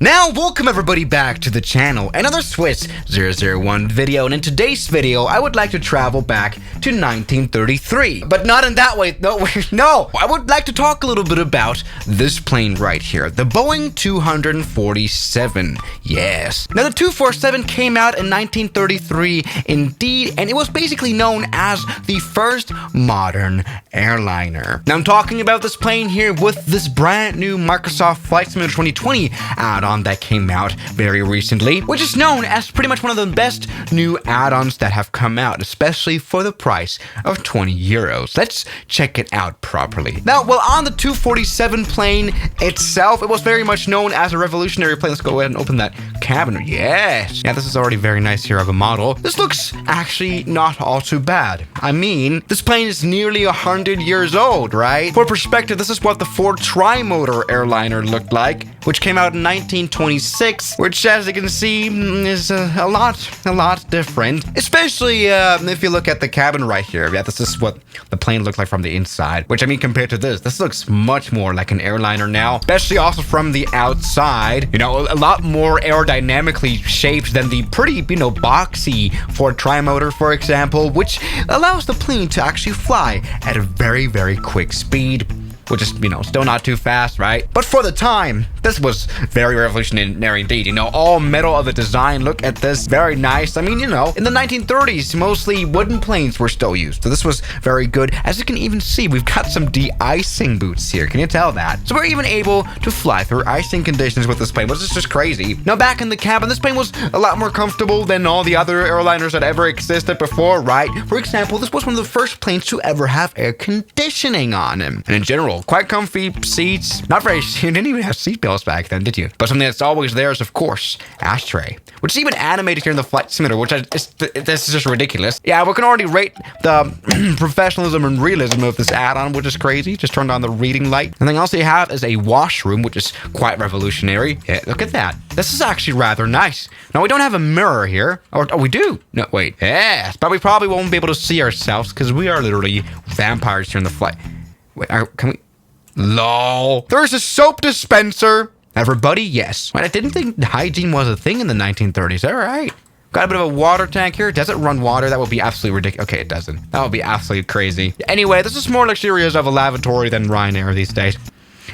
Now, welcome everybody back to the channel, another Swiss 001 video, and in today's video, I would like to travel back to 1933. But not in that way, no, I would like to talk a little bit about this plane right here, the Boeing 247, yes. Now, the 247 came out in 1933 indeed, and it was basically known as the first modern airliner. Now, I'm talking about this plane here with this brand new Microsoft Flight Simulator 2020 add-on that came out very recently, which is known as pretty much one of the best new add-ons that have come out, especially for the price of 20 euros. Let's check it out properly. Now, well, on the 247 plane itself, it was very much known as a revolutionary plane. Let's go ahead and open that cabin. Yes. Yeah, this is already very nice here of a model. This looks actually not all too bad. I mean, this plane is nearly 100 years old, right? For perspective, this is what the Ford Tri-Motor airliner looked like, which came out in 1926, which, as you can see, is a lot different. Especially if you look at the cabin right here. Yeah, this is what the plane looked like from the inside. Which, I mean, compared to this looks much more like an airliner now. Especially also from the outside. You know, a lot more aerodynamically shaped than the pretty, you know, boxy Ford Tri-Motor, for example, which allows the plane to actually fly at a very, very quick speed. Which is, you know, still not too fast, right? But for the time, this was very revolutionary indeed. You know, all metal of the design. Look at this. Very nice. I mean, you know, in the 1930s, mostly wooden planes were still used. So this was very good. As you can even see, we've got some de-icing boots here. Can you tell that? So we're even able to fly through icing conditions with this plane, which is just crazy. Now, back in the cabin, this plane was a lot more comfortable than all the other airliners that ever existed before, right? For example, this was one of the first planes to ever have air conditioning on him. And in general, quite comfy seats. Not very, you didn't even have seatbelts back then, did you? But something that's always there is, of course, ashtray, which is even animated here in the Flight Simulator, which this is just ridiculous. Yeah, we can already rate the professionalism and realism of this add-on, which is crazy. Just turned on the reading light. And then also you have is a washroom, which is quite revolutionary. Yeah, look at that. This is actually rather nice. Now, we don't have a mirror here. Or we do. No, wait. Yes, but we probably won't be able to see ourselves because we are literally vampires here in the flight. Wait, can we? LOL. There's a soap dispenser. Everybody, yes. But I didn't think hygiene was a thing in the 1930s. All right. Got a bit of a water tank here. Does it run water? That would be absolutely ridiculous. Okay, it doesn't. That would be absolutely crazy. Anyway, this is more luxurious of a lavatory than Ryanair these days.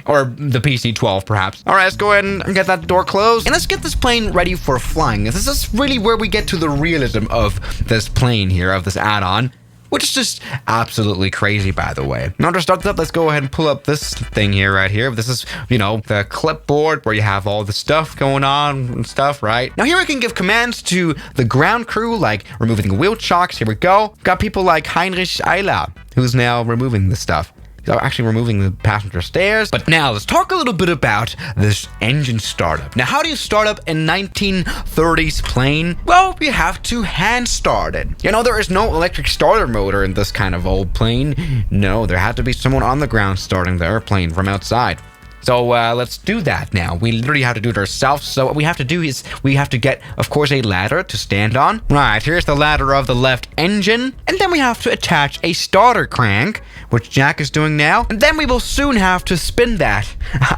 Or the PC-12, perhaps. All right, let's go ahead and get that door closed. And let's get this plane ready for flying. This is really where we get to the realism of this plane here, of this add-on. Which is just absolutely crazy, by the way. Now to start up, let's go ahead and pull up this thing here right here. This is, you know, the clipboard where you have all the stuff going on and stuff, right? Now here we can give commands to the ground crew, like removing the wheel chocks. Here we go. Got people like Heinrich Eiler, who's now removing the stuff. He's actually removing the passenger stairs. But now let's talk a little bit about this engine startup. Now, how do you start up a 1930s plane? Well, you have to hand start it. You know, there is no electric starter motor in this kind of old plane. No, there had to be someone on the ground starting the airplane from outside. So let's do that now. We literally have to do it ourselves. So what we have to do is we have to get, of course, a ladder to stand on. Right, here's the ladder of the left engine. And then we have to attach a starter crank, which Jack is doing now. And then we will soon have to spin that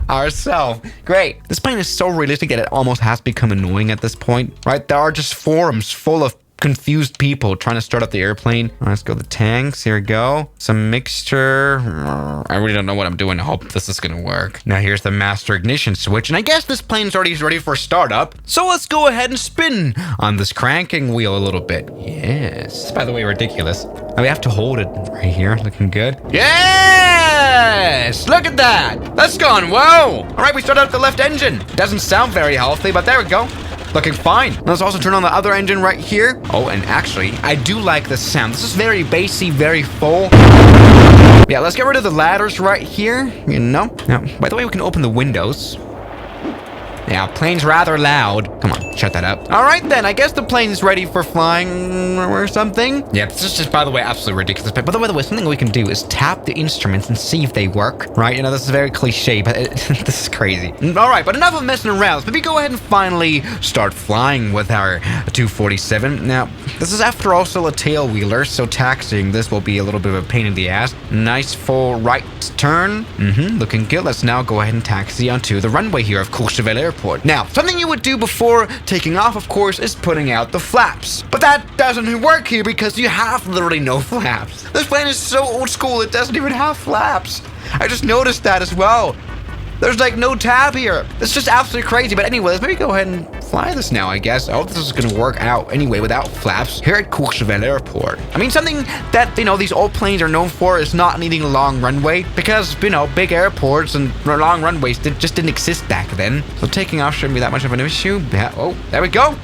ourselves. Great. This plane is so realistic that it almost has become annoying at this point, right? There are just forums full of confused people trying to start up the airplane. All right, let's go to the tanks. Here we go. Some mixture. I really don't know what I'm doing. I hope this is gonna work. Now here's the master ignition switch, and I guess this plane's already ready for startup. So let's go ahead and spin on this cranking wheel a little bit. Yes. By the way, ridiculous. Now we have to hold it right here. Looking good. Yes! Look at that! That's gone. Whoa! All right, we started up the left engine. Doesn't sound very healthy, but there we go. Looking fine. Let's also turn on the other engine right here. Oh, and actually, I do like the sound. This is very bassy, very full. Yeah, let's get rid of the ladders right here, you know. Now, by the way, we can open the windows. Yeah, plane's rather loud. Come on. shut that up. All right, then. I guess the plane's ready for flying or something. Yeah, this is just, by the way, absolutely ridiculous. But by the way, something we can do is tap the instruments and see if they work, right? You know, this is very cliche, but this is crazy. All right, but enough of messing around. Maybe go ahead and finally start flying with our 247. Now, this is after all still a tail wheeler, so taxiing this will be a little bit of a pain in the ass. Nice full right turn. Looking good. Let's now go ahead and taxi onto the runway here of Courchevel Airport. Now, something you would do before taking off, of course, is putting out the flaps. But that doesn't work here because you have literally no flaps. This plane is so old school, it doesn't even have flaps. I just noticed that as well. There's like no tab here. It's just absolutely crazy. But anyway, let's maybe go ahead and fly this now, I guess. I hope this is going to work out anyway without flaps here at Courchevel Airport. I mean, something that, you know, these old planes are known for is not needing a long runway because, you know, big airports and long runways just didn't exist back then. So taking off shouldn't be that much of an issue. Yeah, oh, there we go.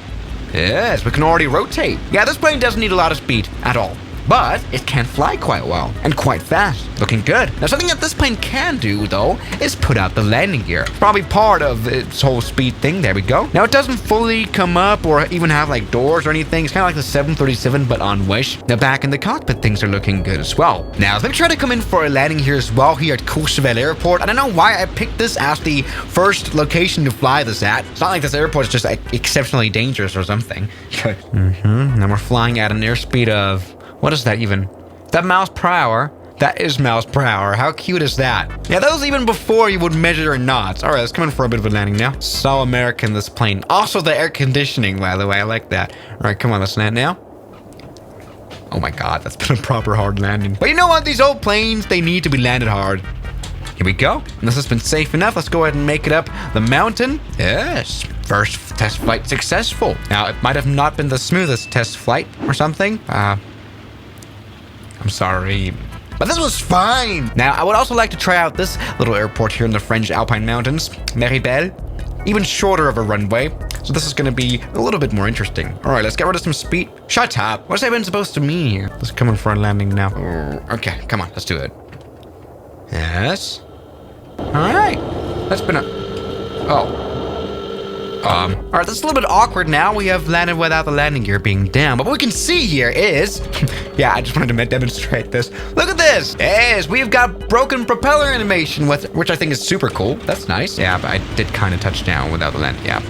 Yes, we can already rotate. Yeah, this plane doesn't need a lot of speed at all. But it can fly quite well and quite fast. Looking good. Now, something that this plane can do, though, is put out the landing gear. Probably part of its whole speed thing. There we go. Now, it doesn't fully come up or even have, like, doors or anything. It's kind of like the 737, but on Wish. Now, back in the cockpit, things are looking good as well. Now, let me try to come in for a landing here as well, here at Courchevel Airport. I don't know why I picked this as the first location to fly this at. It's not like this airport is just, like, exceptionally dangerous or something. Now, we're flying at an airspeed of... What is that even? That miles per hour? That is miles per hour. How cute is that? Yeah, that was even before you would measure in knots. All right, let's come in for a bit of a landing now. So American, this plane. Also the air conditioning, by the way. I like that. All right, come on, let's land now. Oh my God, that's been a proper hard landing. But you know what? These old planes, they need to be landed hard. Here we go. And this has been safe enough. Let's go ahead and make it up the mountain. Yes. First test flight successful. Now, it might have not been the smoothest test flight or something. I'm sorry, but this was fine. Now, I would also like to try out this little airport here in the French Alpine Mountains, Meribel. Even shorter of a runway, so this is going to be a little bit more interesting. All right, let's get rid of some speed. Shut up. What's that even supposed to mean here? Let's come in for a landing now. Okay, come on, let's do it. Yes. All right. That's been a... Oh. All right, that's a little bit awkward now. We have landed without the landing gear being down. But what we can see here is... yeah, I just wanted to demonstrate this. Look at this. Yes, we've got broken propeller animation, which I think is super cool. That's nice. Yeah, but I did kind of touch down without the landing. Yeah.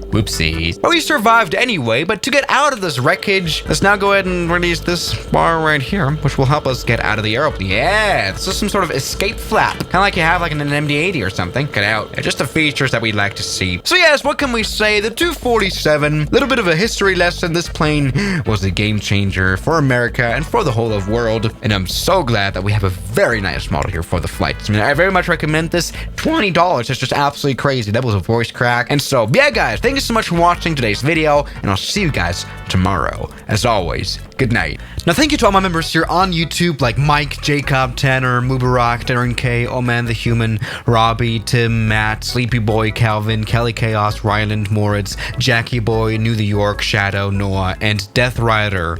Whoopsies. But we survived anyway, but to get out of this wreckage, let's now go ahead and release this bar right here, which will help us get out of the airplane. Yeah, this is some sort of escape flap. Kind of like you have like in an MD-80 or something. Get out. Yeah, just the features that we'd like to see. So yes, what can we say? The 247, little bit of a history lesson. This plane was a game changer for America and for the whole of the world. And I'm so glad that we have a very nice model here for the flights. I mean, I very much recommend this. $20 is just absolutely crazy. That was a voice crack. And so, yeah, guys, thank you so much for watching today's video, and I'll see you guys tomorrow. As always, good night. Now, thank you to all my members here on YouTube, like Mike, Jacob, Tanner, Mubarak, Darren K, Oman the Human, Robbie, Tim, Matt, Sleepy Boy, Calvin, Kelly Chaos, Ryland, Moritz, Jackie Boy, New York, Shadow, Noah, and Death Rider.